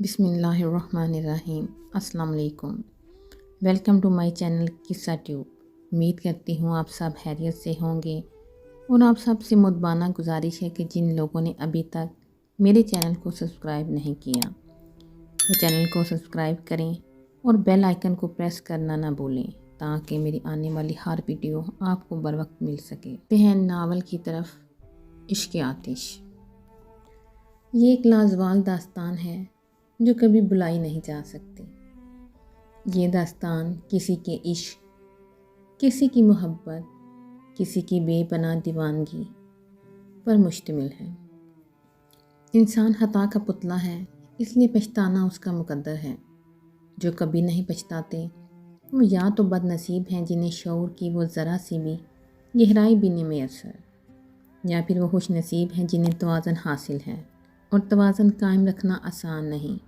بسم اللہ الرحمن الرحیم۔ السلام علیکم، ویلکم ٹو مائی چینل قصہ ٹیوب۔ امید کرتی ہوں آپ سب خیریت سے ہوں گے اور آپ سب سے مدبانہ گزارش ہے کہ جن لوگوں نے ابھی تک میرے چینل کو سبسکرائب نہیں کیا وہ چینل کو سبسکرائب کریں اور بیل آئیکن کو پریس کرنا نہ بھولیں تاکہ میری آنے والی ہر ویڈیو آپ کو بر وقت مل سکے۔ بہن ناول کی طرف، عشق آتش۔ یہ ایک لازوال داستان ہے جو کبھی بھلائی نہیں جا سکتی۔ یہ داستان کسی کے عشق، کسی کی محبت، کسی کی بے پناہ دیوانگی پر مشتمل ہے۔ انسان خطا کا پتلا ہے، اس لیے پچھتانا اس کا مقدر ہے۔ جو کبھی نہیں پچھتاتے وہ یا تو بد نصیب ہیں جنہیں شعور کی وہ ذرا سی بھی گہرائی بھی نہیں میسر، یا پھر وہ خوش نصیب ہیں جنہیں توازن حاصل ہے۔ اور توازن قائم رکھنا آسان نہیں۔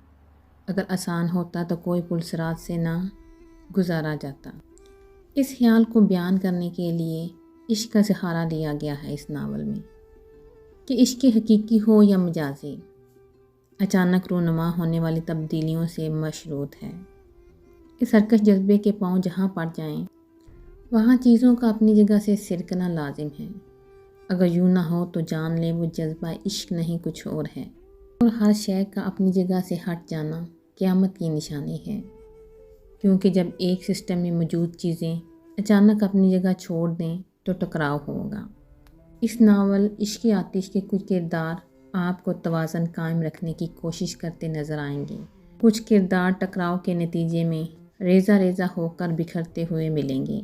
اگر آسان ہوتا تو کوئی پل صراط سے نہ گزارا جاتا۔ اس خیال کو بیان کرنے کے لیے عشق کا سہارا لیا گیا ہے اس ناول میں کہ عشق حقیقی ہو یا مجازی، اچانک رونما ہونے والی تبدیلیوں سے مشروط ہے۔ اس سرکش جذبے کے پاؤں جہاں پڑ جائیں وہاں چیزوں کا اپنی جگہ سے سرکنا لازم ہے۔ اگر یوں نہ ہو تو جان لے وہ جذبہ عشق نہیں کچھ اور ہے، اور ہر شے کا اپنی جگہ سے ہٹ جانا قیامت کی نشانی ہے، کیونکہ جب ایک سسٹم میں موجود چیزیں اچانک اپنی جگہ چھوڑ دیں تو ٹکراؤ ہوگا۔ اس ناول عشق آتش کے کچھ کردار آپ کو توازن قائم رکھنے کی کوشش کرتے نظر آئیں گے۔ کچھ کردار ٹکراؤ کے نتیجے میں ریزہ ریزہ ہو کر بکھرتے ہوئے ملیں گے،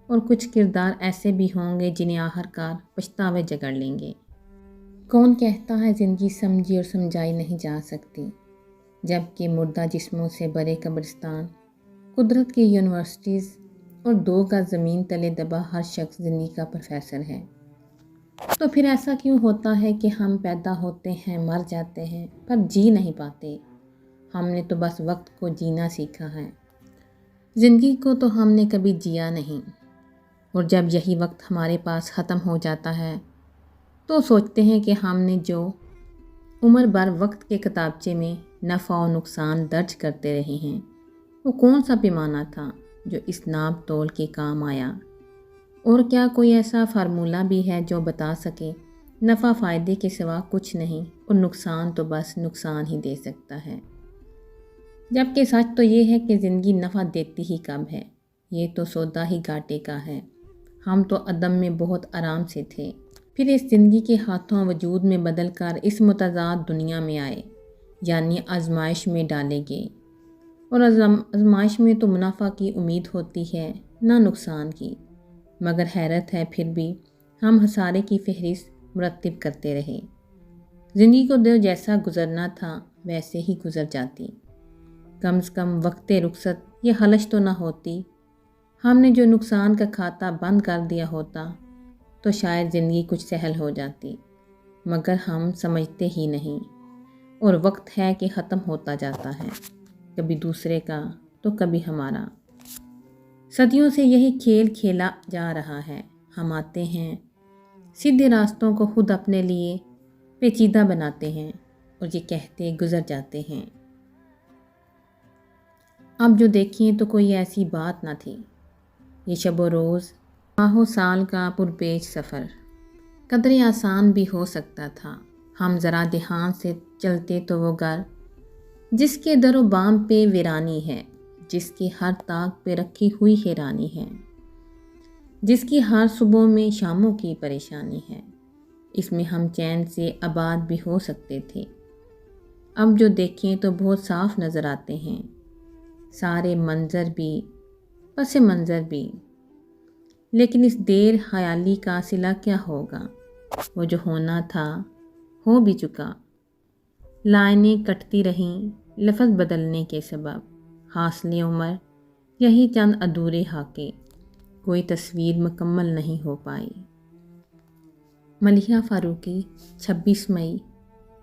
اور کچھ کردار ایسے بھی ہوں گے جنہیں آخرکار پچھتاوے جگڑ لیں گے۔ کون کہتا ہے زندگی سمجھی اور سمجھائی نہیں جا سکتی، جبکہ مردہ جسموں سے بھرے قبرستان، قدرت کی یونیورسٹیز اور 2 گز زمین تلے دبا ہر شخص زندگی کا پروفیسر ہے۔ تو پھر ایسا کیوں ہوتا ہے کہ ہم پیدا ہوتے ہیں، مر جاتے ہیں، پر جی نہیں پاتے؟ ہم نے تو بس وقت کو جینا سیکھا ہے، زندگی کو تو ہم نے کبھی جیا نہیں۔ اور جب یہی وقت ہمارے پاس ختم ہو جاتا ہے تو سوچتے ہیں کہ ہم نے جو عمر بھر وقت کے کتابچے میں نفع و نقصان درج کرتے رہے ہیں وہ کون سا پیمانہ تھا جو اس ناپ تول کے کام آیا؟ اور کیا کوئی ایسا فارمولہ بھی ہے جو بتا سکے نفع فائدے کے سوا کچھ نہیں اور نقصان تو بس نقصان ہی دے سکتا ہے؟ جبکہ سچ تو یہ ہے کہ زندگی نفع دیتی ہی کب ہے، یہ تو سودا ہی گھاٹے کا ہے۔ ہم تو عدم میں بہت آرام سے تھے، پھر اس زندگی کے ہاتھوں وجود میں بدل کر اس متضاد دنیا میں آئے، یعنی آزمائش میں ڈالے گئے۔ اور آزمائش میں تو منافع کی امید ہوتی ہے نہ نقصان کی، مگر حیرت ہے پھر بھی ہم خسارے کی فہرست مرتب کرتے رہے۔ زندگی کو جو جیسا گزرنا تھا ویسے ہی گزر جاتی، کم از کم وقت رخصت یہ خلش تو نہ ہوتی۔ ہم نے جو نقصان کا کھاتا بند کر دیا ہوتا تو شاید زندگی کچھ سہل ہو جاتی، مگر ہم سمجھتے ہی نہیں، اور وقت ہے کہ ختم ہوتا جاتا ہے، کبھی دوسرے کا تو کبھی ہمارا۔ صدیوں سے یہی کھیل کھیلا جا رہا ہے۔ ہم آتے ہیں، سیدھے راستوں کو خود اپنے لیے پیچیدہ بناتے ہیں اور یہ کہتے گزر جاتے ہیں اب جو دیکھیں تو کوئی ایسی بات نہ تھی۔ یہ شب و روز، ماہ و سال کا پرپیچ سفر قدرے آسان بھی ہو سکتا تھا۔ ہم ذرا دھیان سے چلتے تو وہ گھر جس کے در و بام پہ ویرانی ہے، جس کی ہر طاق پہ رکھی ہوئی حیرانی ہے، جس کی ہر صبح میں شاموں کی پریشانی ہے، اس میں ہم چین سے آباد بھی ہو سکتے تھے۔ اب جو دیکھیں تو بہت صاف نظر آتے ہیں سارے منظر بھی، پس منظر بھی، لیکن اس دیر خیالی کا صلہ کیا ہوگا؟ وہ جو ہونا تھا ہو بھی چکا۔ لائنیں کٹتی رہیں لفظ بدلنے کے سبب، حاصل عمر یہی چند ادھورے خاکے، کوئی تصویر مکمل نہیں ہو پائی۔ ملیحہ فاروقی، 26 مئی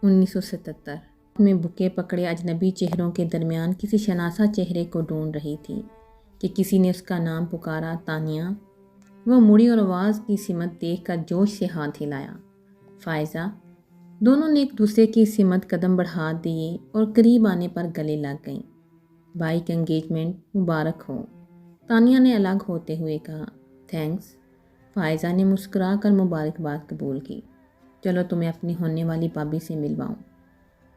1977 میں بکے پکڑے اجنبی چہروں کے درمیان کسی شناسا چہرے کو ڈھونڈ رہی تھی کہ کسی نے اس کا نام پکارا، تانیہ۔ وہ مڑی اور آواز کی سمت دیکھ کر جوش سے ہاتھ ہلایا۔ فائزہ، دونوں نے ایک دوسرے کی سمت قدم بڑھا دیے اور قریب آنے پر گلے لگ گئیں۔ بائک انگیجمنٹ مبارک ہو، تانیہ نے الگ ہوتے ہوئے کہا۔ تھینکس، فائزہ نے مسکرا کر مبارکباد قبول کی۔ چلو تمہیں اپنی ہونے والی بھابھی سے ملواؤں۔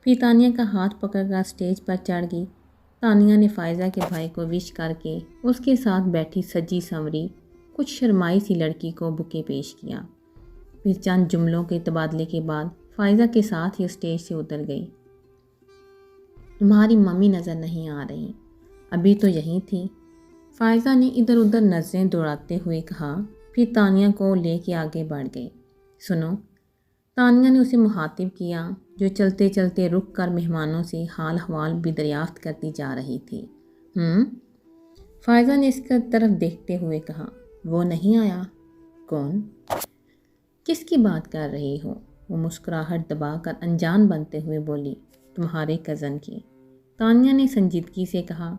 پھر تانیہ کا ہاتھ پکڑ کر اسٹیج پر چڑھ گئی۔ تانیہ نے فائزہ کے بھائی کو وش کر کے اس کے ساتھ بیٹھی سجی سنوری کچھ شرمائی سی لڑکی کو بکے پیش کیا۔ پھر چند جملوں کے تبادلے کے بعد فائزہ کے ساتھ ہی اسٹیج سے اتر گئی۔ تمہاری ممی نظر نہیں آ رہی، ابھی تو یہیں تھی، فائزہ نے ادھر ادھر نظریں دوڑاتے ہوئے کہا۔ پھر تانیہ کو لے کے آگے بڑھ گئی۔ سنو، تانیہ نے اسے مخاطب کیا جو چلتے چلتے رک کر مہمانوں سے حال احوال بھی دریافت کرتی جا رہی تھی۔ فائزہ نے اس کی طرف دیکھتے ہوئے کہا۔ وہ نہیں آیا؟ کون؟ کس کی بات کر رہی ہو؟ وہ مسکراہٹ دبا کر انجان بنتے ہوئے بولی۔ تمہارے کزن کی، تانیہ نے سنجیدگی سے کہا۔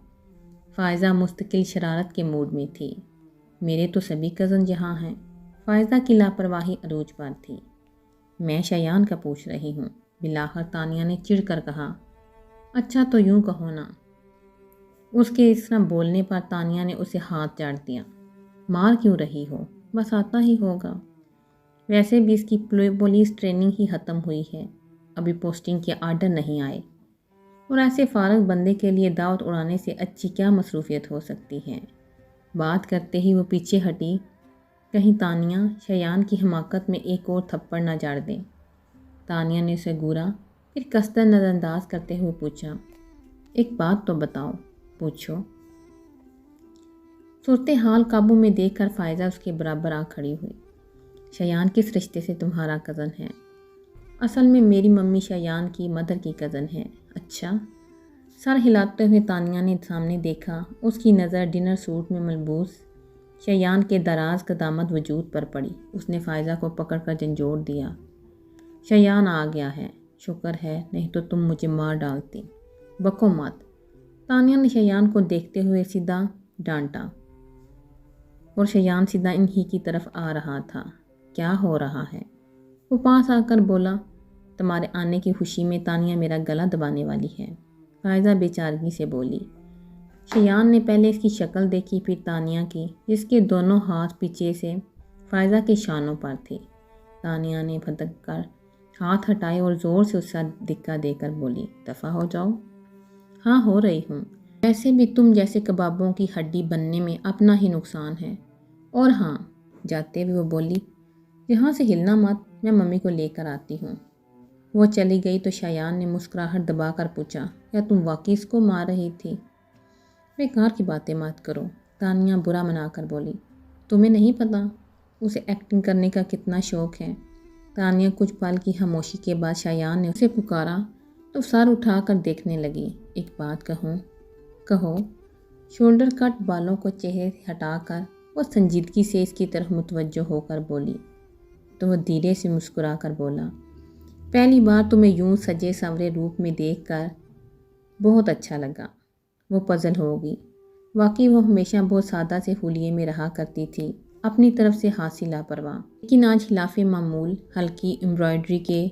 فائزہ مستقل شرارت کے موڈ میں تھی۔ میرے تو سبھی کزن یہاں ہیں۔ فائزہ کی لاپرواہی عروج پر تھی۔ میں شایان کا پوچھ رہی ہوں، بالآخر تانیہ نے چڑ کر کہا۔ اچھا تو یوں کہو نا۔ اس کے اس طرح بولنے پر تانیہ نے اسے ہاتھ چاٹ دیا۔ مار کیوں رہی ہو؟ بس آتا ہی ہوگا، ویسے بھی اس کی پولیس ٹریننگ ہی ختم ہوئی ہے، ابھی پوسٹنگ کے آرڈر نہیں آئے، اور ایسے فارغ بندے کے لیے دعوت اڑانے سے اچھی کیا مصروفیت ہو سکتی ہے۔ بات کرتے ہی وہ پیچھے ہٹی، کہیں تانیہ شایان کی حماقت میں ایک اور تھپڑ نہ جاڑ دے۔ تانیہ نے اسے گورا، پھر کستر نظر انداز کرتے ہوئے پوچھا۔ ایک بات تو بتاؤ۔ پوچھو۔ صورتحال قابو میں دیکھ کر فائزہ اس کے برابر آ کھڑی ہوئی۔ شایان کس رشتے سے تمہارا کزن ہے؟ اصل میں میری ممی شایان کی مدر کی کزن ہے۔ اچھا؟ سر ہلاتے ہوئے تانیہ نے سامنے دیکھا۔ اس کی نظر ڈنر سوٹ میں ملبوس شایان کے دراز قدامت وجود پر پڑی۔ اس نے فائزہ کو پکڑ کر جھنجھوڑ دیا۔ شایان آ گیا ہے، شکر ہے، نہیں تو تم مجھے مار ڈالتی۔ بکو مت، تانیہ نے شایان کو دیکھتے ہوئے سیدھا ڈانٹا، اور شایان سیدھا انہی کی طرف آ رہا تھا۔ کیا ہو رہا ہے؟ وہ پاس آ کر بولا۔ تمہارے آنے کی خوشی میں تانیہ میرا گلا دبانے والی ہے، فائزہ بے چارگی سے بولی۔ شایان نے پہلے اس کی شکل دیکھی، پھر تانیہ کی، جس کے دونوں ہاتھ پیچھے سے فائزہ کے شانوں پر تھے۔ تانیہ نے بھدک کر ہاتھ ہٹائے اور زور سے اس کا دھکا دے کر بولی، دفع ہو جاؤ۔ ہاں ہو رہی ہوں، ویسے بھی تم جیسے کبابوں کی ہڈی بننے میں اپنا ہی نقصان ہے۔ اور ہاں، جاتے ہوئے وہ بولی، یہاں سے ہلنا مت، میں ممی کو لے کر آتی ہوں۔ وہ چلی گئی تو شایان نے مسکراہٹ دبا کر پوچھا، کیا تم واقعی اس کو مار رہی تھی؟ بیکار کی باتیں مت کرو، تانیہ برا منا کر بولی۔ تمہیں نہیں پتا اسے ایکٹنگ کرنے کا کتنا شوق ہے۔ تانیہ کچھ پل کی خاموشی کے بعد شایان نے اسے پکارا تو سر اٹھا کر دیکھنے لگی۔ ایک بات کہوں؟ کہو۔ شولڈر کٹ بالوں کو چہرے سے ہٹا کر وہ سنجیدگی سے اس کی طرف متوجہ ہو کر بولی، تو وہ دھیرے سے مسکرا کر بولا، پہلی بار تمہیں یوں سجے سنورے روپ میں دیکھ کر بہت اچھا لگا۔ وہ پزل ہوگی، واقعی وہ ہمیشہ بہت سادہ سے حلیے میں رہا کرتی تھی، اپنی طرف سے حاصل لاپرواہ، لیکن آج خلاف معمول ہلکی امبرائڈری کے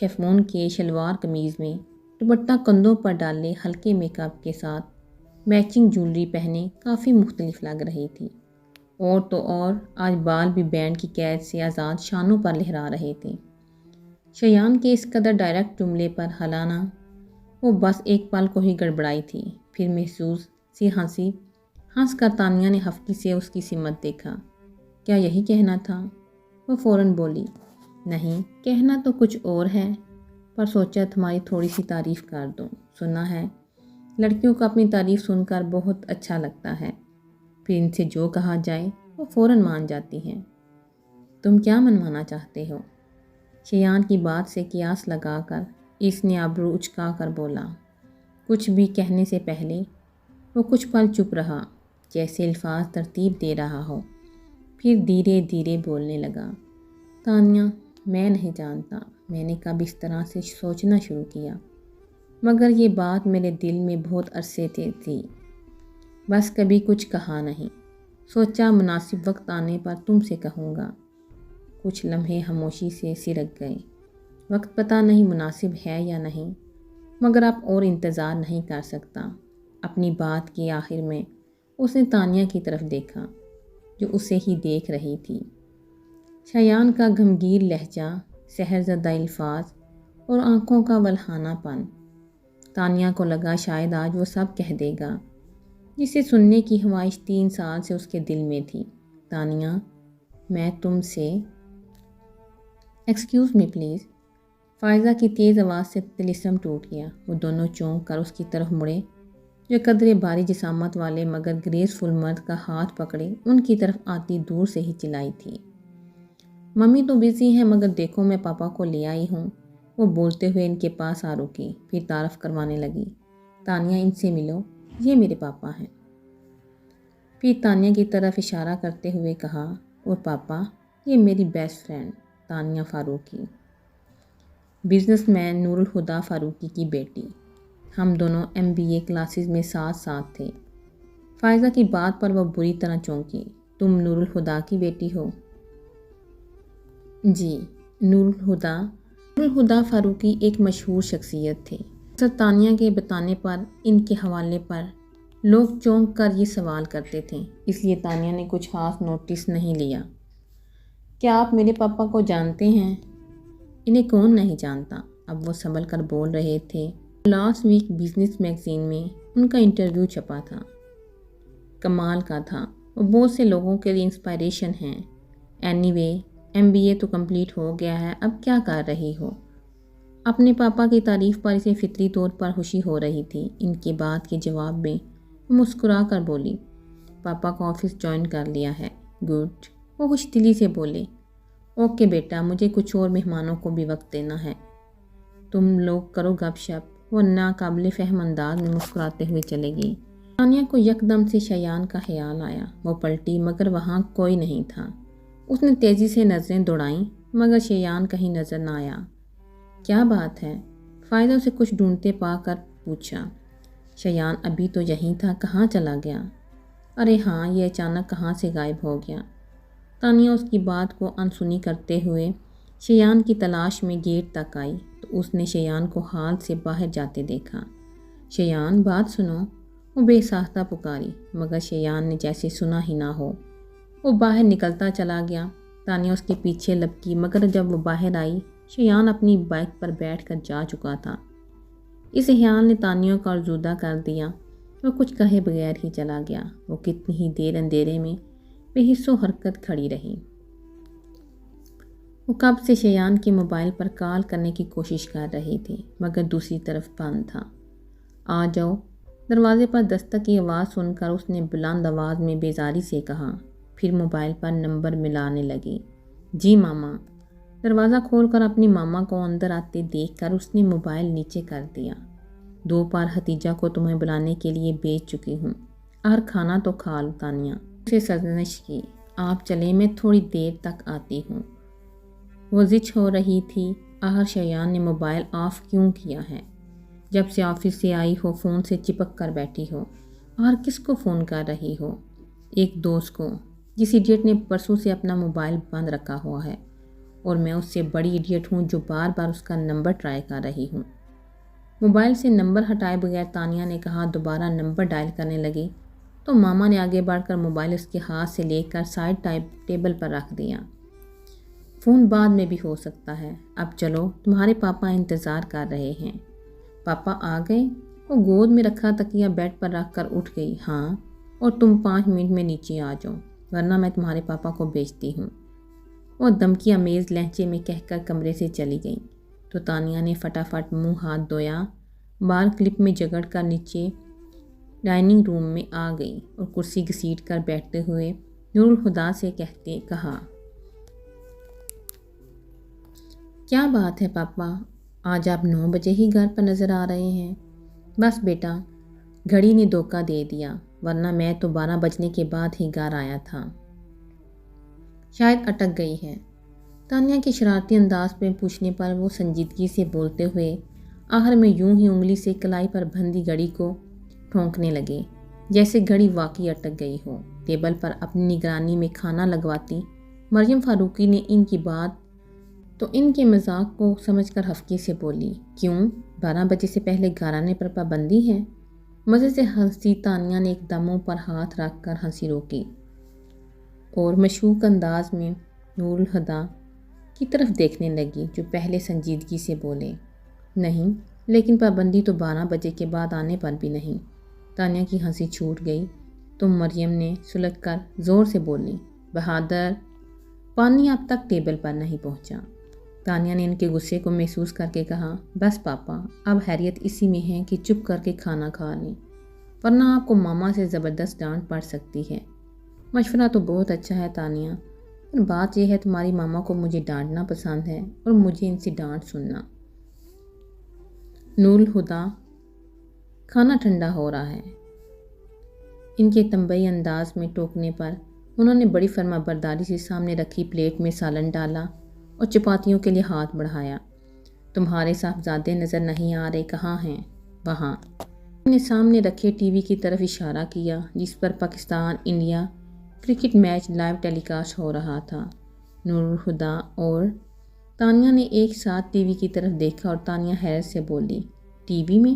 شیفون کے شلوار قمیض میں دوپٹہ کندھوں پر ڈالے ہلکے میک اپ کے ساتھ میچنگ جولری پہنے کافی مختلف لگ رہی تھی۔ اور تو اور آج بال بھی بینڈ کی قید سے آزاد شانوں پر لہرا رہے تھے۔ شایان کے اس قدر ڈائریکٹ جملے پر حالانہ وہ بس ایک پل کو ہی گڑبڑائی تھی، پھر محسوس سی ہنس کر تانیہ نے ہفکی سے اس کی سمت دیکھا۔ کیا یہی کہنا تھا؟ وہ فوراً بولی، نہیں، کہنا تو کچھ اور ہے، پر سوچا تمہاری تھوڑی سی تعریف کر دوں۔ سنا ہے لڑکیوں کو اپنی تعریف سن کر بہت اچھا لگتا ہے، پھر ان سے جو کہا جائے وہ فوراً مان جاتی ہیں۔ تم کیا منوانا چاہتے ہو؟ شایان کی بات سے قیاس لگا کر اس نے ابرو اچکا کر بولا۔ کچھ بھی کہنے سے پہلے وہ کچھ پل چپ رہا، جیسے الفاظ ترتیب دے رہا ہو، پھر دھیرے دھیرے بولنے لگا۔ تانیہ، میں نہیں جانتا میں نے کب اس طرح سے سوچنا شروع کیا، مگر یہ بات میرے دل میں بہت عرصے سے تھی، بس کبھی کچھ کہا نہیں، سوچا مناسب وقت آنے پر تم سے کہوں گا۔ کچھ لمحے خاموشی سے سرک گئے، وقت پتہ نہیں مناسب ہے یا نہیں، مگر اب اور انتظار نہیں کر سکتا۔ اپنی بات کے آخر میں اس نے تانیہ کی طرف دیکھا جو اسے ہی دیکھ رہی تھی۔ شایان کا غمگین لہجہ، سحرزدہ الفاظ اور آنکھوں کا ولہانہ پن۔ تانیہ کو لگا شاید آج وہ سب کہہ دے گا جسے سننے کی خواہش 3 سال سے اس کے دل میں تھی۔ تانیہ، میں تم سے ایکسکیوز می پلیز۔ فائزہ کی تیز آواز سے طلسم ٹوٹ گیا۔ وہ دونوں چونک کر اس کی طرف مڑے جو قدرے بھاری جسامت والے مگر گریسفل مرد کا ہاتھ پکڑے ان کی طرف آتی دور سے ہی چلائی تھی۔ ممی تو بزی ہیں مگر دیکھو میں پاپا کو لے آئی ہوں۔ وہ بولتے ہوئے ان کے پاس آ رکی، پھر تعارف کروانے لگی۔ تانیہ، ان سے ملو، یہ میرے پاپا ہیں۔ پھر تانیہ کی طرف اشارہ کرتے ہوئے کہا، اور پاپا، یہ میری best friend Tania Farooqui, businessman Noor Alhuda Farooqui کی بیٹی۔ ہم دونوں MBA کلاسز میں ساتھ ساتھ تھے۔ فائزہ کی بات پر وہ بری طرح چونکی۔ تم نور الہدیٰ کی بیٹی ہو؟ جی، نور الہدیٰ فاروقی ایک مشہور شخصیت تھے۔ اکثر تانیہ کے بتانے پر ان کے حوالے پر لوگ چونک کر یہ سوال کرتے تھے، اس لیے تانیہ نے کچھ خاص نوٹس نہیں لیا۔ کیا آپ میرے پاپا کو جانتے ہیں؟ انہیں کون نہیں جانتا؟ اب وہ سنبھل کر بول رہے تھے۔ لاسٹ ویک بزنس میگزین میں ان کا انٹرویو چھپا تھا، کمال کا تھا۔ وہ بہت سے لوگوں کے لیے انسپائریشن ہیں۔ اینی وے، MBA تو کمپلیٹ ہو گیا ہے، اب کیا کر رہی ہو؟ اپنے پاپا کی تعریف پر اسے فطری طور پر خوشی ہو رہی تھی۔ ان کی بات کے جواب میں وہ مسکرا کر بولی، پاپا کو آفس جوائن کر لیا ہے۔ گڈ۔ وہ خوش دلی سے بولے، اوکے بیٹا، مجھے کچھ اور مہمانوں کو بھی وقت دینا ہے، تم لوگ کرو گپ شپ۔ وہ ناقابل فہم انداز میں مسکراتے ہوئے چلے گئی۔ تانیہ کو یکدم سے شایان کا خیال آیا۔ وہ پلٹی مگر وہاں کوئی نہیں تھا۔ اس نے تیزی سے نظریں دوڑائیں مگر شایان کہیں نظر نہ آیا۔ کیا بات ہے؟ فائزہ اسے کچھ ڈھونڈتے پا کر پوچھا۔ شایان ابھی تو یہیں تھا، کہاں چلا گیا؟ ارے ہاں، یہ اچانک کہاں سے غائب ہو گیا؟ تانیہ اس کی بات کو انسنی کرتے ہوئے شایان کی تلاش میں گیٹ تک آئی تو اس نے شایان کو ہال سے باہر جاتے دیکھا۔ شایان، بات سنو، وہ بے ساختہ پکاری مگر شایان نے جیسے سنا ہی نہ ہو۔ وہ باہر نکلتا چلا گیا۔ تانیہ اس کے پیچھے لپکی مگر جب وہ باہر آئی شایان اپنی بائک پر بیٹھ کر جا چکا تھا۔ اس خیال نے تانیہ کو آزردہ کر دیا۔ وہ کچھ کہے بغیر ہی چلا گیا۔ وہ کتنی ہی دیر اندھیرے میں بے حس و حرکت کھڑی رہی۔ وہ کب سے شایان کے موبائل پر کال کرنے کی کوشش کر رہی تھی مگر دوسری طرف بند تھا۔ آ جاؤ۔ دروازے پر دستک کی آواز سن کر اس نے بلند آواز میں بیزاری سے کہا، پھر موبائل پر نمبر ملانے لگی۔ جی ماما۔ دروازہ کھول کر اپنی ماما کو اندر آتے دیکھ کر اس نے موبائل نیچے کر دیا۔ 2 بار حتیجہ کو تمہیں بلانے کے لیے بھیج چکی ہوں، اور کھانا تو کھا لو۔ تانیہ اسے سرزنش کی، آپ چلیں، میں تھوڑی دیر تک آتی ہوں۔ وہ زچ ہو رہی تھی، آخر شایان نے موبائل آف کیوں کیا ہے؟ جب سے آفس سے آئی ہو فون سے چپک کر بیٹھی ہو، اور کس کو فون کر رہی ہو؟ ایک دوست کو، جس ایڈیٹ نے پرسوں سے اپنا موبائل بند رکھا ہوا ہے، اور میں اس سے بڑی ایڈیٹ ہوں جو بار بار اس کا نمبر ٹرائی کر رہی ہوں۔ موبائل سے نمبر ہٹائے بغیر تانیہ نے کہا دوبارہ نمبر ڈائل کرنے لگی تو ماما نے آگے بڑھ کر موبائل اس کے ہاتھ سے لے کر سائڈ ٹیبل پر رکھ دیا۔ فون بعد میں بھی ہو سکتا ہے، اب چلو، تمہارے پاپا انتظار کر رہے ہیں۔ پاپا آ گئے؟ وہ گود میں رکھا تکیہ بیڈ پر رکھ کر اٹھ گئی۔ ہاں، اور تم 5 منٹ میں نیچے آ جاؤ ورنہ میں تمہارے پاپا کو بھیجتی ہوں۔ وہ دھمکی آمیز لہجے میں کہہ کر کمرے سے چلی گئی تو تانیہ نے فٹافٹ منہ ہاتھ دھویا، بال کلپ میں جگڑ کر نیچے ڈائننگ روم میں آ گئی اور کرسی گھسیٹ کر بیٹھتے ہوئے نور الہدیٰ سے کہا، کیا بات ہے پاپا، آج آپ 9 بجے ہی گھر پر نظر آ رہے ہیں؟ بس بیٹا، گھڑی نے دھوکہ دے دیا، ورنہ میں تو 12 بجنے کے بعد ہی گھر آیا تھا۔ شاید اٹک گئی ہے۔ تانیہ کے شرارتی انداز میں پوچھنے پر وہ سنجیدگی سے بولتے ہوئے آخر میں یوں ہی انگلی سے کلائی پر بندھی گھڑی کو ٹھونکنے لگے جیسے گھڑی واقعی اٹک گئی ہو۔ ٹیبل پر اپنی نگرانی میں کھانا لگواتی مریم فاروقی نے ان کی بات تو ان کے مذاق کو سمجھ کر ہفکی سے بولی، کیوں 12 بجے سے پہلے گھر آنے پر پابندی ہے؟ مزے سے ہنسی تانیہ نے ایک دموں پر ہاتھ رکھ کر ہنسی روکی اور مشکوک انداز میں نور الہدیٰ کی طرف دیکھنے لگی، جو پہلے سنجیدگی سے بولے، نہیں، لیکن پابندی تو 12 بجے کے بعد آنے پر بھی نہیں۔ تانیہ کی ہنسی چھوٹ گئی تو مریم نے سلگ کر زور سے بولی، بہادر، پانی اب تک ٹیبل پر نہیں پہنچا۔ تانیہ نے ان کے غصے کو محسوس کر کے کہا، بس پاپا، اب خیریت اسی میں ہے کہ چپ کر کے کھانا کھا لیں، ورنہ آپ کو ماما سے زبردست ڈانٹ پڑ سکتی ہے۔ مشورہ تو بہت اچھا ہے تانیہ، پر بات یہ ہے تمہاری ماما کو مجھے ڈانٹنا پسند ہے اور مجھے ان سے ڈانٹ سننا۔ نور الہدیٰ، کھانا ٹھنڈا ہو رہا ہے۔ ان کے تنبیہی انداز میں ٹوکنے پر انہوں نے بڑی فرما برداری سے سامنے رکھی پلیٹ میں سالن ڈالا اور چپاتیوں کے لیے ہاتھ بڑھایا۔ تمہارے صاحبزادے نظر نہیں آ رہے، کہاں ہیں؟ وہاں۔ انہوں نے سامنے رکھے ٹی وی کی طرف اشارہ کیا جس پر Pakistan India cricket match live telecast ہو رہا تھا۔ نور الہدیٰ اور تانیہ نے ایک ساتھ ٹی وی کی طرف دیکھا اور تانیہ حیرت سے بولی، ٹی وی میں؟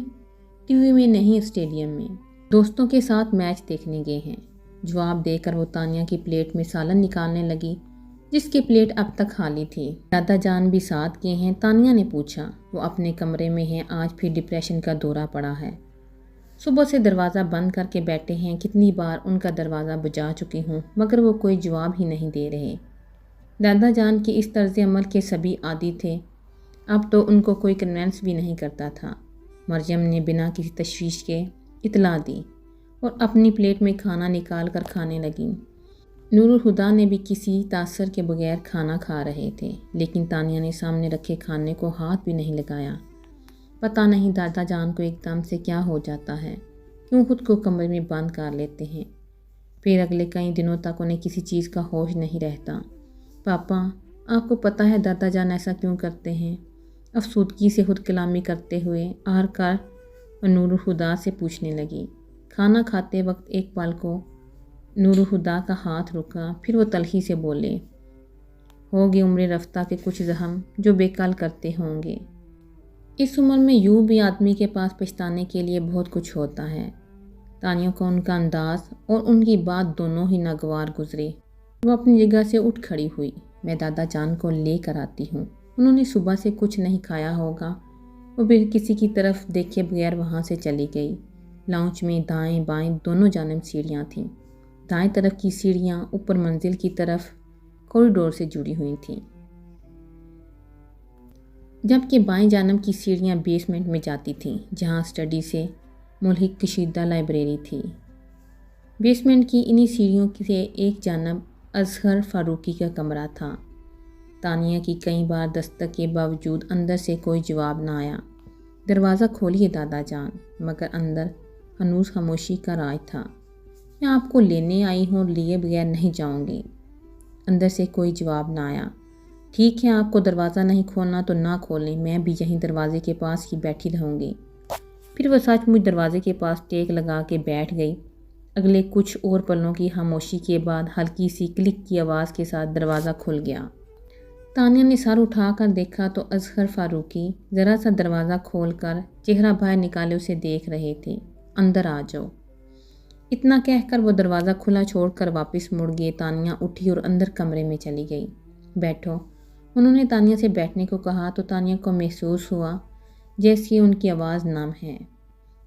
ٹی وی میں نہیں، اسٹیڈیم میں، دوستوں کے ساتھ میچ دیکھنے گئے ہیں۔ جواب دے کر وہ تانیہ کی پلیٹ میں سالن نکالنے لگی جس کی پلیٹ اب تک خالی تھی۔ دادا جان بھی ساتھ گئے ہیں؟ تانیہ نے پوچھا۔ وہ اپنے کمرے میں ہیں، آج پھر ڈپریشن کا دورہ پڑا ہے، صبح سے دروازہ بند کر کے بیٹھے ہیں، کتنی بار ان کا دروازہ بجا چکی ہوں مگر وہ کوئی جواب ہی نہیں دے رہے۔ دادا جان کی اس طرز عمل کے سبھی عادی تھے، اب تو ان کو کوئی کنوینس بھی نہیں کرتا تھا۔ مریم نے بنا کسی تشویش کے اطلاع دی اور اپنی پلیٹ میں کھانا نکال کر کھانے لگیں۔ نور الہدیٰ نے بھی کسی تاثر کے بغیر کھانا کھا رہے تھے، لیکن تانیہ نے سامنے رکھے کھانے کو ہاتھ بھی نہیں لگایا۔ پتہ نہیں دادا جان کو ایک دم سے کیا ہو جاتا ہے، کیوں خود کو کمرے میں بند کر لیتے ہیں، پھر اگلے کئی دنوں تک انہیں کسی چیز کا ہوش نہیں رہتا۔ پاپا، آپ کو پتہ ہے دادا جان ایسا کیوں کرتے ہیں؟ افسردگی سے خود کلامی کرتے ہوئے آہر کر نور الہدیٰ سے پوچھنے لگی۔ کھانا کھاتے وقت ایک پل کو نور الہدیٰ کا ہاتھ رکا، پھر وہ تلخی سے بولے، ہوگے عمر رفتہ کے کچھ زخم جو بے کل کرتے ہوں گے۔ اس عمر میں یوں بھی آدمی کے پاس پچھتانے کے لیے بہت کچھ ہوتا ہے۔ تانیہ کو ان کا انداز اور ان کی بات دونوں ہی ناگوار گزرے۔ وہ اپنی جگہ سے اٹھ کھڑی ہوئی، میں دادا جان کو لے کر آتی ہوں، انہوں نے صبح سے کچھ نہیں کھایا ہوگا۔ وہ پھر کسی کی طرف دیکھے بغیر وہاں سے چلی گئی۔ لاؤنج میں دائیں بائیں دونوں جانب سیڑھیاں تھیں۔ دائیں طرف کی سیڑھیاں اوپر منزل کی طرف کوریڈور سے جڑی ہوئی تھیں، جبکہ بائیں جانب کی سیڑھیاں بیسمنٹ میں جاتی تھیں جہاں اسٹڈی سے ملحق کشیدہ لائبریری تھی۔ بیسمنٹ کی انہی سیڑھیوں سے ایک جانب اظہر فاروقی کا کمرہ تھا۔ تانیہ کی کئی بار دستک کے باوجود اندر سے کوئی جواب نہ آیا۔ دروازہ کھولیے دادا جان، مگر اندر ہنوز خاموشی کا راج تھا۔ میں آپ کو لینے آئی ہوں، لیے بغیر نہیں جاؤں گی۔ اندر سے کوئی جواب نہ آیا۔ ٹھیک ہے، آپ کو دروازہ نہیں کھولنا تو نہ کھولیں، میں بھی یہیں دروازے کے پاس ہی بیٹھی رہوں گی۔ پھر وہ سچ مچ دروازے کے پاس ٹیک لگا کے بیٹھ گئی۔ اگلے کچھ اور پلوں کی خاموشی کے بعد ہلکی سی کلک کی آواز کے ساتھ دروازہ کھل گیا۔ تانیہ نے سر اٹھا کر دیکھا تو اظہر فاروقی ذرا سا دروازہ کھول کر چہرہ باہر نکالے اسے دیکھ رہے تھے۔ اندر آ جاؤ، اتنا کہہ کر وہ دروازہ کھلا چھوڑ کر واپس مڑ گئے۔ تانیہ اٹھی اور اندر کمرے میں چلی گئی۔ بیٹھو، انہوں نے تانیہ سے بیٹھنے کو کہا تو تانیہ کو محسوس ہوا جیسے ان کی آواز نم ہے۔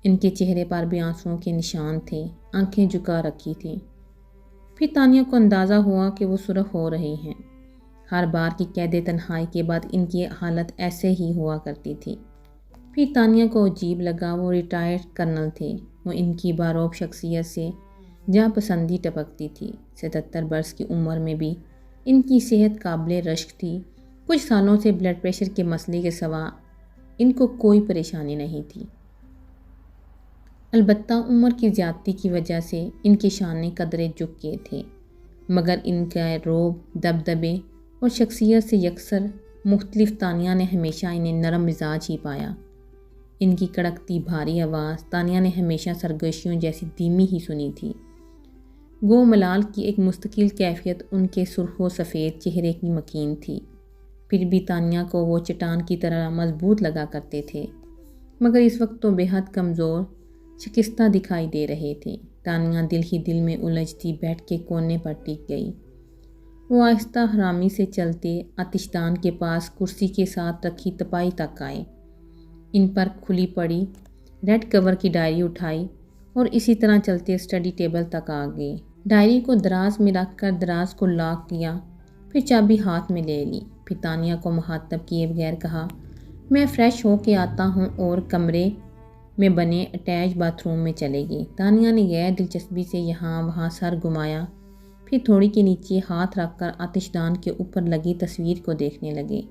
ان کے چہرے پر بھی آنسوؤں کے نشان تھے، آنکھیں جھکا رکھی تھیں۔ پھر تانیہ کو اندازہ ہوا کہ وہ سرخ ہو رہی ہیں۔ ہر بار کی قید تنہائی کے بعد ان کی حالت ایسے ہی ہوا کرتی تھی۔ پھر تانیہ کو عجیب لگا، وہ ریٹائرڈ کرنل تھے، وہ ان کی باروب شخصیت سے جاں پسندی ٹپکتی تھی۔ 77 برس کی عمر میں بھی ان کی صحت قابل رشک تھی۔ کچھ سالوں سے بلڈ پریشر کے مسئلے کے سوا ان کو کوئی پریشانی نہیں تھی۔ البتہ عمر کی زیادتی کی وجہ سے ان کے شانے قدرے جھک گئے تھے، مگر ان کا روب، دبدبے اور شخصیت سے یکسر مختلف تانیہ نے ہمیشہ انہیں نرم مزاج ہی پایا۔ ان کی کڑکتی بھاری آواز تانیہ نے ہمیشہ سرگوشیوں جیسی دھیمی ہی سنی تھی۔ گو ملال کی ایک مستقل کیفیت ان کے سرخ و سفید چہرے کی مکین تھی۔ پھر بھی تانیہ کو وہ چٹان کی طرح مضبوط لگا کرتے تھے، مگر اس وقت تو بے حد کمزور شکستہ دکھائی دے رہے تھے۔ تانیہ دل ہی دل میں الجھتی بیٹھ کے کونے پر ٹک گئی۔ وہ آہستہ حرامی سے چلتے آتش دان کے پاس کرسی کے ساتھ رکھی تپائی تک آئے، ان پر کھلی پڑی ریڈ کور کی ڈائری اٹھائی اور اسی طرح چلتے اسٹڈی ٹیبل تک آ گئے۔ ڈائری کو دراز میں رکھ کر دراز کو لاک کیا، پھر چابی ہاتھ میں لے لی۔ پھر تانیہ کو مخاطب کیے بغیر کہا، میں فریش ہو کے آتا ہوں اور کمرے میں بنے اٹیچ باتھ روم میں چلے گی۔ تانیہ نے غیر دلچسپی سے یہاں وہاں سر گھمایا، پھر تھوڑی کے نیچے ہاتھ رکھ کر آتش دان کے اوپر لگی تصویر کو دیکھنے لگے۔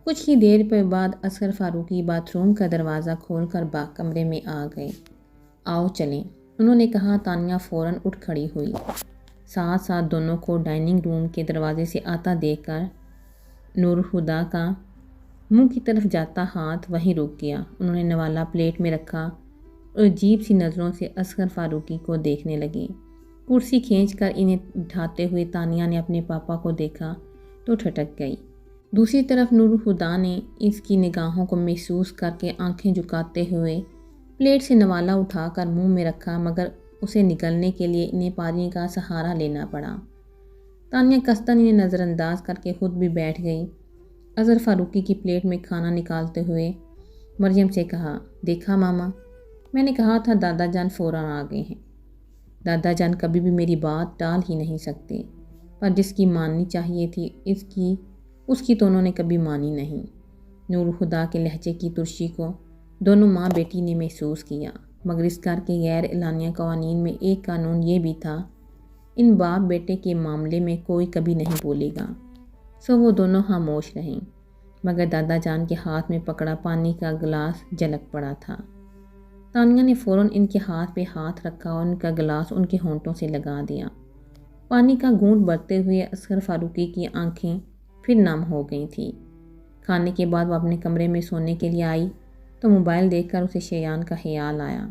کچھ ہی دیر پر بعد اصغر فاروقی باتھ روم کا دروازہ کھول کر کمرے میں آ گئے۔ آؤ چلیں، انہوں نے کہا۔ تانیہ فوراً اٹھ کھڑی ہوئی، ساتھ ساتھ دونوں کو ڈائننگ روم کے دروازے سے آتا دیکھ کر نور الہدیٰ کا منہ کی طرف جاتا ہاتھ وہیں رک گیا۔ انہوں نے نوالہ پلیٹ میں رکھا اور عجیب سی نظروں سے اصغر فاروقی کو دیکھنے لگے۔ کرسی کھینچ کر انہیں اٹھاتے ہوئے تانیہ نے اپنے پاپا کو دیکھا تو ٹھٹک گئی۔ دوسری طرف نور الہدیٰ نے اس کی نگاہوں کو محسوس کر کے آنکھیں جھکاتے ہوئے پلیٹ سے نوالہ اٹھا کر منہ میں رکھا، مگر اسے نگلنے کے لیے انہیں پانی کا سہارا لینا پڑا۔ تانیہ قصداً انہیں نظر انداز کر کے خود بھی بیٹھ گئی۔ اصغر فاروقی کی پلیٹ میں کھانا نکالتے ہوئے مریم سے کہا، دیکھا ماما، میں نے کہا تھا دادا جان فوراً آ گئے ہیں۔ دادا جان کبھی بھی میری بات ٹال ہی نہیں سکتے، پر جس کی ماننی چاہیے تھی اس کی تو انہوں نے کبھی مانی نہیں۔ نور الہدیٰ کے لہجے کی ترشی کو دونوں ماں بیٹی نے محسوس کیا، مگر اس گھر کے غیر اعلانیہ قوانین میں ایک قانون یہ بھی تھا، ان باپ بیٹے کے معاملے میں کوئی کبھی نہیں بولے گا۔ سو وہ دونوں خاموش رہیں، مگر دادا جان کے ہاتھ میں پکڑا پانی کا گلاس جھلک پڑا تھا۔ تانیہ نے فوراً ان کے ہاتھ پہ ہاتھ رکھا اور ان کا گلاس ان کے ہونٹوں سے لگا دیا۔ پانی کا گھونٹ بھرتے ہوئے اصغر فاروقی کی آنکھیں پھر نم ہو گئی تھیں۔ کھانے کے بعد وہ اپنے کمرے میں سونے کے لیے آئی تو موبائل دیکھ کر اسے شیان کا خیال آیا۔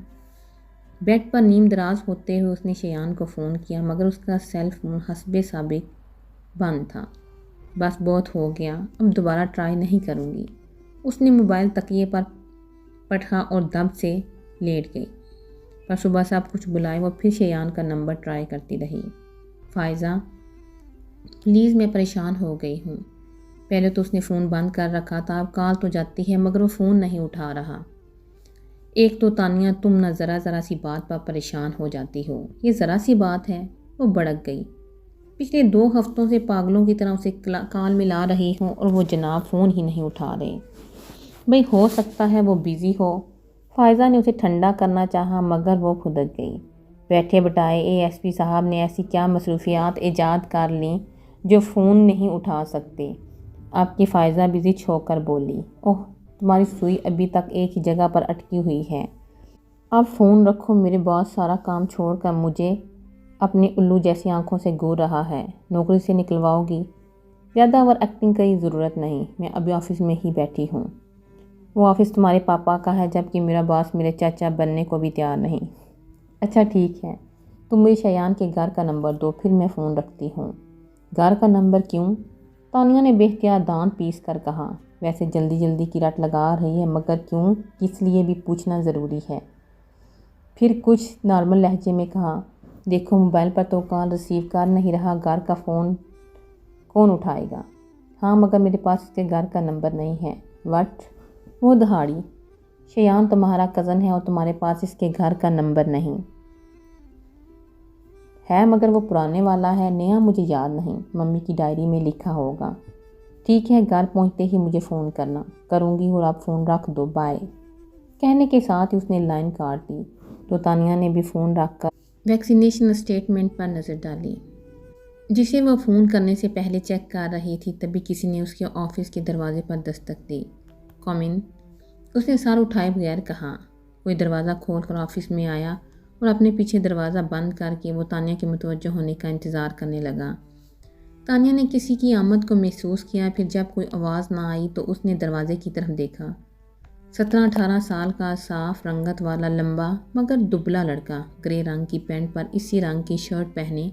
بیڈ پر نیم دراز ہوتے ہوئے اس نے شیان کو فون کیا، مگر اس کا سیل فون حسب سابق بند تھا۔ بس بہت ہو گیا، اب دوبارہ ٹرائی نہیں کروں گی۔ اس نے موبائل تکیے پر پٹھا اور دب سے لیٹ گئی۔ پر صبح سب کچھ بلائے وہ پھر شیان کا نمبر ٹرائی کرتی رہی۔ فائزہ پلیز، میں پریشان ہو گئی ہوں۔ پہلے تو اس نے فون بند کر رکھا تھا، اب کال تو جاتی ہے مگر وہ فون نہیں اٹھا رہا۔ ایک تو تانیہ تم نہ ذرا سی بات پر پریشان ہو جاتی ہو، یہ ذرا سی بات ہے؟ وہ بڑک گئی۔ پچھلے 2 ہفتوں سے پاگلوں کی طرح اسے کال ملا رہی ہوں اور وہ جناب فون ہی نہیں اٹھا رہے۔ بھئی ہو سکتا ہے وہ بیزی ہو۔ فائزہ نے اسے ٹھنڈا کرنا چاہا مگر وہ کھدک گئی۔ بیٹھے بٹائے ASP صاحب نے ایسی کیا مصروفیات ایجاد کر لیں جو فون نہیں اٹھا سکتے؟ آپ کی فائزہ بیزی چھو کر بولی، اوہ تمہاری سوئی ابھی تک ایک ہی جگہ پر اٹکی ہوئی ہے۔ اب فون رکھو، میرے باس سارا کام چھوڑ کر مجھے اپنی الو جیسی آنکھوں سے گور رہا ہے۔ نوکری سے نکلواؤ گی؟ زیادہ اوور ایکٹنگ کی ضرورت نہیں، میں ابھی آفس میں ہی بیٹھی ہوں۔ وہ آفس تمہارے پاپا کا ہے، جبکہ میرا باس میرے چاچا بننے کو بھی تیار نہیں۔ اچھا ٹھیک ہے، تم مجھے شیان کے گھر کا نمبر دو، پھر میں فون رکھتی ہوں۔ گھر کا نمبر کیوں؟ تانیہ نے بے اختیار دانت پیس کر کہا۔ ویسے جلدی کی رٹ لگا رہی ہے، مگر کیوں کس لیے بھی پوچھنا ضروری ہے۔ پھر کچھ نارمل لہجے میں کہا، دیکھو موبائل پر تو کال ریسیو کر نہیں رہا، گھر کا فون کون اٹھائے گا؟ ہاں مگر میرے پاس اس کے گھر کا نمبر نہیں ہے۔ وٹ؟ وہ دہاڑی، شیان تمہارا کزن ہے اور تمہارے پاس اس کے گھر کا نمبر نہیں ہے؟ مگر وہ پرانے والا ہے، نیا مجھے یاد نہیں، ممی کی ڈائری میں لکھا ہوگا۔ ٹھیک ہے، گھر پہنچتے ہی مجھے فون کرنا۔ کروں گی، اور آپ فون رکھ دو، بائے۔ کہنے کے ساتھ ہی اس نے لائن کاٹ دی تو تانیہ نے بھی فون رکھ کر ویکسینیشن اسٹیٹمنٹ پر نظر ڈالی، جسے وہ فون کرنے سے پہلے چیک کر رہی تھی۔ تبھی کسی نے اس کے آفس کے دروازے پر دستک دی۔ کم ان، اس نے سر اٹھائے بغیر کہا۔ کوئی دروازہ کھول کر آفس میں آیا اور اپنے پیچھے دروازہ بند کر کے وہ تانیہ کے متوجہ ہونے کا انتظار کرنے لگا۔ تانیہ نے کسی کی آمد کو محسوس کیا، پھر جب کوئی آواز نہ آئی تو اس نے دروازے کی طرف دیکھا۔ 17-18 سال کا صاف رنگت والا لمبا مگر دبلا لڑکا، گرے رنگ کی پینٹ پر اسی رنگ کی شرٹ پہنے،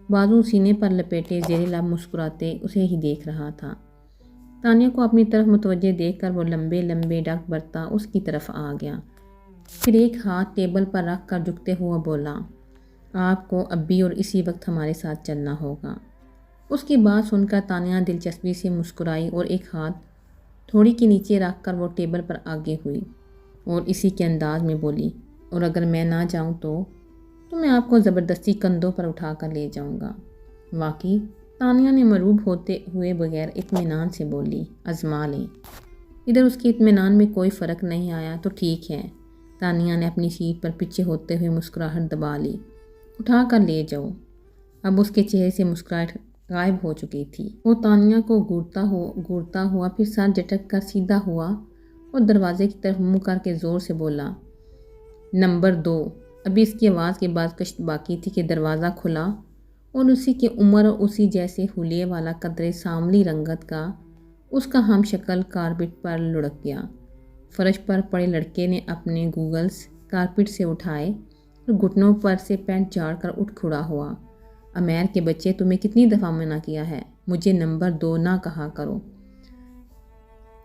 بازو سینے پر لپیٹے، زیر لب مسکراتے اسے ہی دیکھ رہا تھا۔ تانیہ کو اپنی طرف متوجہ دیکھ کر وہ لمبے لمبے ڈگ برتا اس کی طرف آ گیا، پھر ایک ہاتھ ٹیبل پر رکھ کر جھکتے ہوا بولا، آپ کو اب بھی اور اسی وقت ہمارے ساتھ چلنا ہوگا۔ اس کی بات سن کر تانیہ دلچسپی سے مسکرائی اور ایک ہاتھ تھوڑی کے نیچے رکھ کر وہ ٹیبل پر آگے ہوئی اور اسی کے انداز میں بولی، اور اگر میں نہ جاؤں تو میں آپ کو زبردستی کندھوں پر اٹھا کر لے جاؤں گا۔ واقعی؟ تانیہ نے مرعوب ہوتے ہوئے بغیر اطمینان سے بولی، آزما لیں۔ ادھر اس کے اطمینان میں کوئی فرق نہیں آیا تو ٹھیک ہے۔ تانیہ نے اپنی سیٹ پر پیچھے ہوتے ہوئے مسکراہٹ دبا لی، اٹھا کر لے جاؤ۔ اب اس کے چہرے سے مسکراہٹ غائب ہو چکی تھی۔ وہ تانیہ کو گھورتا ہوا پھر سر جھٹک کر سیدھا ہوا اور دروازے کی طرف منہ کر کے زور سے بولا، نمبر 2۔ ابھی اس کی آواز کے بعد کشت باقی تھی کہ دروازہ کھلا اور اسی کی عمر اور اسی جیسے حلیے والا قدرے سانولی رنگت کا اس کا ہم شکل کارپٹ پر لڑک گیا۔ فرش پر پڑے لڑکے نے اپنے گوگلز کارپٹ سے اٹھائے اور گھٹنوں پر سے پینٹ جھاڑ کر اٹھ کھڑا ہوا۔ امیر کے بچے، تمہیں کتنی دفعہ منع کیا ہے، مجھے نمبر 2 نہ کہا کرو۔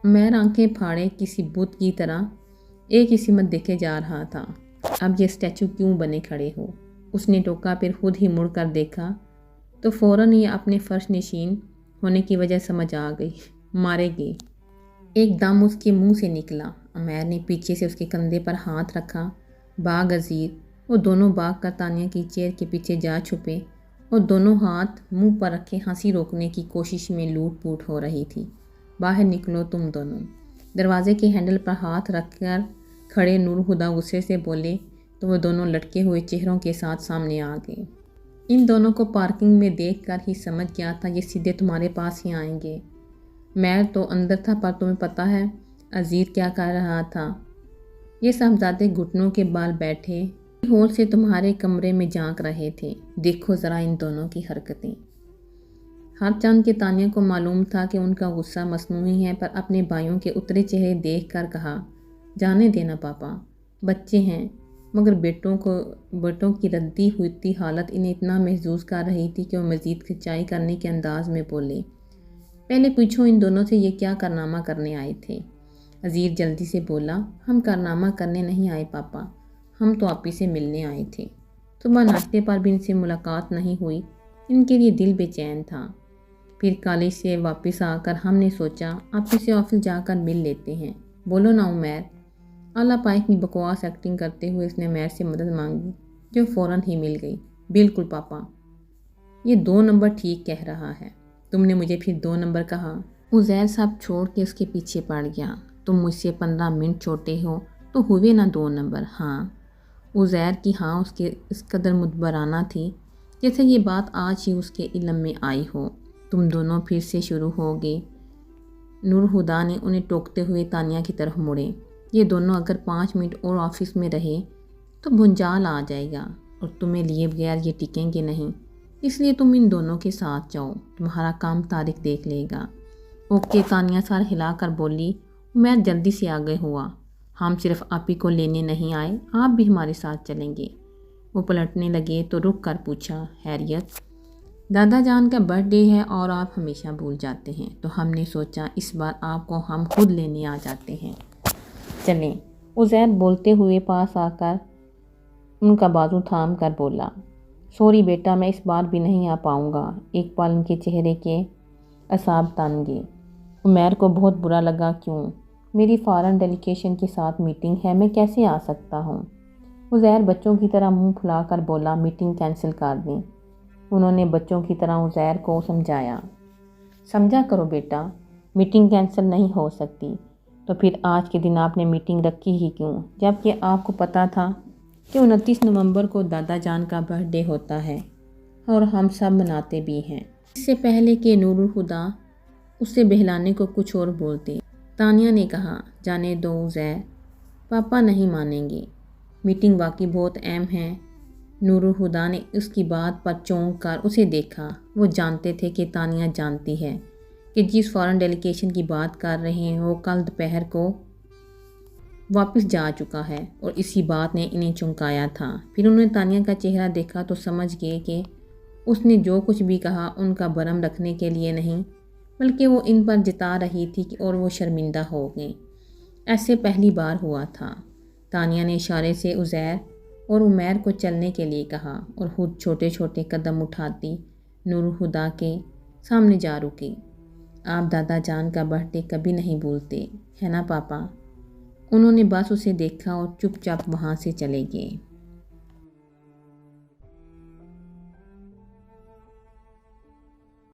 امیر آنکھیں پھاڑے کسی بت کی طرح ایک ہی سمت دیکھے جا رہا تھا۔ اب یہ اسٹیچو کیوں بنے کھڑے ہو؟ اس نے ٹوکا، پھر خود ہی مڑ کر دیکھا تو فوراً یہ اپنے فرش نشین ہونے کی وجہ سمجھ آ گئی۔ مارے گے، ایک دم اس کے منہ سے نکلا۔ امیر نے پیچھے سے اس کے کندھے پر ہاتھ رکھا۔ باغ عزیر، وہ دونوں بھاگ کر تانیہ کی چیئر کے پیچھے جا چھپے اور دونوں ہاتھ منہ پر رکھے ہنسی روکنے کی کوشش میں لوٹ پوٹ ہو رہی تھی۔ باہر نکلو تم دونوں۔ دروازے کے ہینڈل پر ہاتھ رکھ کر کھڑے نور ہدا غصے سے بولے تو وہ دونوں لٹکے ہوئے چہروں کے ساتھ سامنے آ گئے۔ ان دونوں کو پارکنگ میں دیکھ کر ہی سمجھ گیا تھا یہ سیدھے تمہارے پاس ہی آئیں گے۔ میں تو اندر تھا، پر تمہیں پتہ ہے عزیر کیا کہہ رہا تھا؟ یہ صاحبزادے گھٹنوں کے بال بیٹھے ہول سے تمہارے کمرے میں جھانک رہے تھے۔ دیکھو ذرا ان دونوں کی حرکتیں۔ ہر چند کے تانیہ کو معلوم تھا کہ ان کا غصہ مصنوعی ہے، پر اپنے بھائیوں کے اترے چہرے دیکھ کر کہا، جانے دینا پاپا، بچے ہیں۔ مگر بیٹوں کی ردی ہوئی حالت انہیں اتنا محظوظ کر رہی تھی کہ وہ مزید کھنچائی کرنے کے انداز میں بولے، پہلے پوچھو ان دونوں سے یہ کیا کارنامہ کرنے آئے تھے؟ عزیر جلدی سے بولا، ہم کارنامہ کرنے نہیں آئے پاپا، ہم تو آپی سے ملنے آئے تھے۔ صبح ناشتے پر بھی ان سے ملاقات نہیں ہوئی، ان کے لیے دل بے چین تھا۔ پھر کالج سے واپس آ کر ہم نے سوچا آپی سے آفس جا کر مل لیتے ہیں۔ بولو نا عمیر۔ اعلیٰ پائے کی بکواس ایکٹنگ کرتے ہوئے اس نے امیر سے مدد مانگی، جو فوراً ہی مل گئی۔ بالکل پاپا، یہ 2 نمبر ٹھیک کہہ رہا ہے۔ تم نے مجھے پھر 2 نمبر کہا۔ عزیر سب چھوڑ کے اس کے پیچھے پڑ گیا۔ تم مجھ سے 15 منٹ چھوٹے ہو تو ہوئے نا 2 نمبر؟ ہاں۔ عزیر کی ہاں اس قدر مدبرانہ تھی جیسے یہ بات آج ہی اس کے علم میں آئی ہو۔ تم دونوں پھر سے شروع ہو گے۔ نور ہدا نے انہیں ٹوکتے ہوئے تانیہ کی طرف مڑے۔ یہ دونوں اگر 5 منٹ اور آفس میں رہے تو بھنجال آ جائے گا اور تمہیں لیے بغیر یہ ٹکیں گے نہیں، اس لیے تم ان دونوں کے ساتھ جاؤ، تمہارا کام طارق دیکھ لے گا۔ اوکے، تانیہ سر ہلا کر بولی۔ میں جلدی سے آگے ہوا، ہم صرف آپی کو لینے نہیں آئے، آپ بھی ہمارے ساتھ چلیں گے۔ وہ پلٹنے لگے تو رک کر پوچھا، خیریت؟ دادا جان کا برتھ ڈے ہے اور آپ ہمیشہ بھول جاتے ہیں، تو ہم نے سوچا اس بار آپ کو ہم خود لینے آ جاتے ہیں۔ چلیں۔ عزیر بولتے ہوئے پاس آ کر ان کا بازو تھام کر بولا، سوری بیٹا، میں اس بار بھی نہیں آ پاؤں گا۔ ایک پل ان کے چہرے کے اعصاب تن گئے۔ عمیر کو بہت برا لگا۔ کیوں؟ میری فارن ڈیلیگیشن کے ساتھ میٹنگ ہے، میں کیسے آ سکتا ہوں؟ عزیر بچوں کی طرح منہ پھلا کر بولا، میٹنگ کینسل کر دیں۔ انہوں نے بچوں کی طرح عزیر کو سمجھایا، سمجھا کرو بیٹا، میٹنگ کینسل نہیں ہو سکتی۔ تو پھر آج کے دن آپ نے میٹنگ رکھی ہی کیوں، جبکہ آپ کو پتہ تھا کہ 29 نومبر کو دادا جان کا برتھ ڈے ہوتا ہے اور ہم سب مناتے بھی ہیں؟ اس سے پہلے کہ نور الہدا اسے بہلانے کو کچھ اور بولتے، تانیہ نے کہا، جانے دو عزیر، پاپا نہیں مانیں گے، میٹنگ واقعی بہت اہم ہے۔ نور الہدا نے اس کی بات پر چونک کر اسے دیکھا۔ وہ جانتے تھے کہ تانیہ جانتی ہے کہ جس فارن ڈیلیگیشن کی بات کر رہے ہیں وہ کل دوپہر کو واپس جا چکا ہے اور اسی بات نے انہیں چونکایا تھا۔ پھر انہوں نے تانیہ کا چہرہ دیکھا تو سمجھ گئے کہ اس نے جو کچھ بھی کہا ان کا برہم رکھنے کے لیے نہیں، بلکہ وہ ان پر جتا رہی تھی اور وہ شرمندہ ہو گئیں۔ ایسے پہلی بار ہوا تھا۔ تانیہ نے اشارے سے عزیر اور عمیر کو چلنے کے لیے کہا اور خود چھوٹے چھوٹے قدم اٹھاتی نور الہدیٰ کے سامنے جا رکی۔ آپ دادا جان کا برتھ ڈے کبھی نہیں بھولتے، ہے نا پاپا؟ انہوں نے بس اسے دیکھا اور چپ چاپ وہاں سے چلے گئے۔